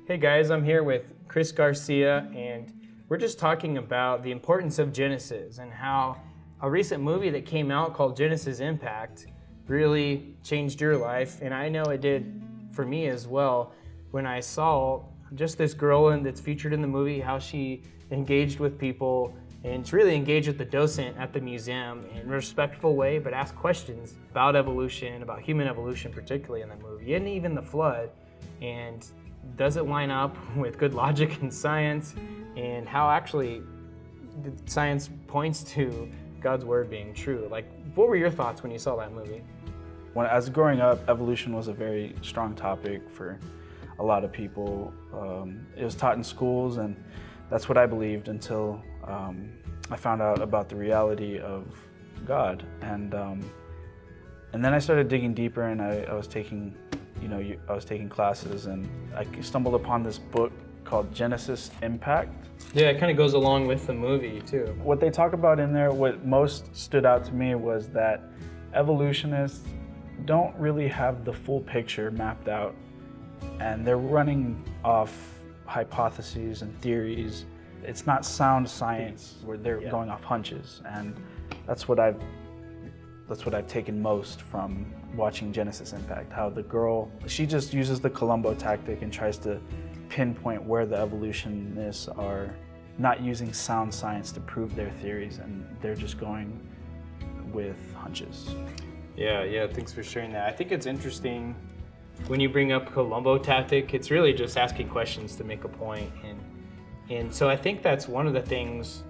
Hey guys, I'm here with Chris Garcia, and we're just talking about the importance of Genesis and how a recent movie that came out called Genesis Impact really changed your life, and I know it did for me as well when I saw just this girl that's featured in the movie, how she engaged with people, and she really engaged with the docent at the museum in a respectful way, but asked questions about evolution, about human evolution particularly in the movie, and even the flood. And does it line up with good logic and science, and how actually the science points to God's word being true? Like, what were your thoughts when you saw that movie? When I was growing up, evolution was a very strong topic for a lot of people. It was taught in schools, and that's what I believed until I found out about the reality of God. And then I started digging deeper, and I was taking classes, and I stumbled upon this book called Genesis Impact. Yeah, it kind of goes along with the movie too. What they talk about in there, what most stood out to me was that evolutionists don't really have the full picture mapped out, and they're running off hypotheses and theories. It's not sound science where they're going off hunches, and that's what I've taken most from watching Genesis Impact. How the girl, she just uses the Columbo tactic and tries to pinpoint where the evolutionists are not using sound science to prove their theories, and they're just going with hunches. Yeah, thanks for sharing that. I think it's interesting when you bring up Columbo tactic. It's really just asking questions to make a point, and so I think that's one of the things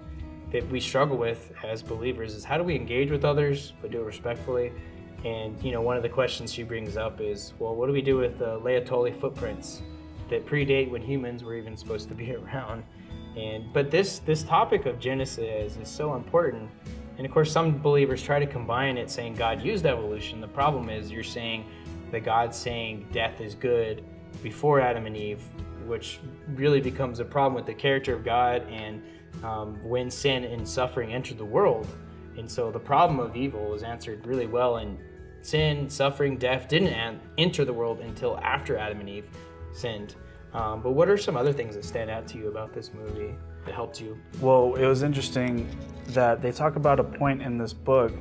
that we struggle with as believers is how do we engage with others but do it respectfully. And one of the questions she brings up is, well, what do we do with the Laetoli footprints that predate when humans were even supposed to be around? But this topic of Genesis is so important. And of course, some believers try to combine it, saying God used evolution. The problem is you're saying that God's saying death is good before Adam and Eve, which really becomes a problem with the character of God and when sin and suffering entered the world. And so the problem of evil is answered really well, and sin, suffering, death didn't enter the world until after Adam and Eve sinned. But what are some other things that stand out to you about this movie that helped you? Well, it was interesting that they talk about a point in this book,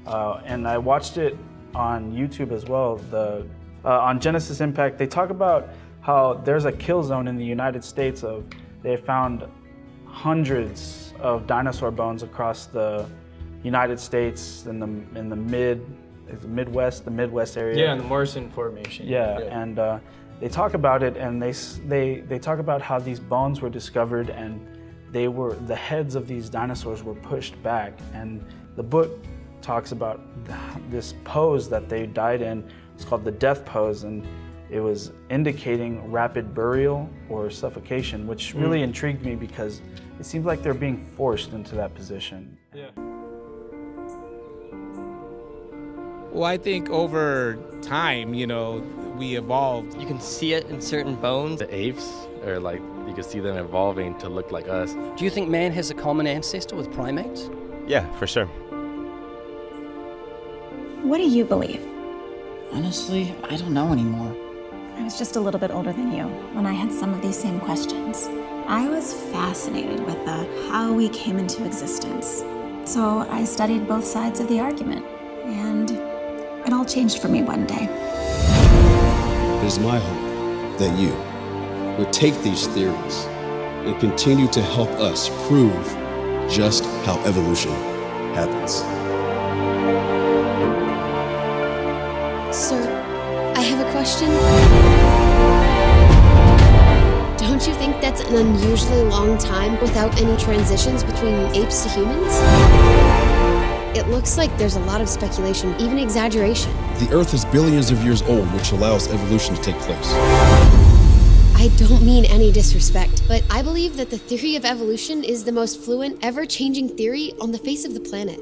and I watched it on YouTube as well. On Genesis Impact, they talk about how there's a kill zone in the United States they found hundreds of dinosaur bones across the United States in the Midwest area. Yeah, in the Morrison Formation. Yeah. And they talk about it, and they talk about how these bones were discovered, and the heads of these dinosaurs were pushed back, and the book talks about this pose that they died in. It's called the death pose, and it was indicating rapid burial or suffocation, which really intrigued me because it seems like they're being forced into that position. Yeah. Well, I think over time, we evolved. You can see it in certain bones. The apes are like, you can see them evolving to look like us. Do you think man has a common ancestor with primates? Yeah, for sure. What do you believe? Honestly, I don't know anymore. I was just a little bit older than you when I had some of these same questions. I was fascinated with how we came into existence. So I studied both sides of the argument, and it all changed for me one day. It is my hope that you would take these theories and continue to help us prove just how evolution happens. Sir, I have a question. Don't you think that's an unusually long time without any transitions between apes to humans? It looks like there's a lot of speculation, even exaggeration. The Earth is billions of years old, which allows evolution to take place. I don't mean any disrespect, but I believe that the theory of evolution is the most fluent, ever-changing theory on the face of the planet.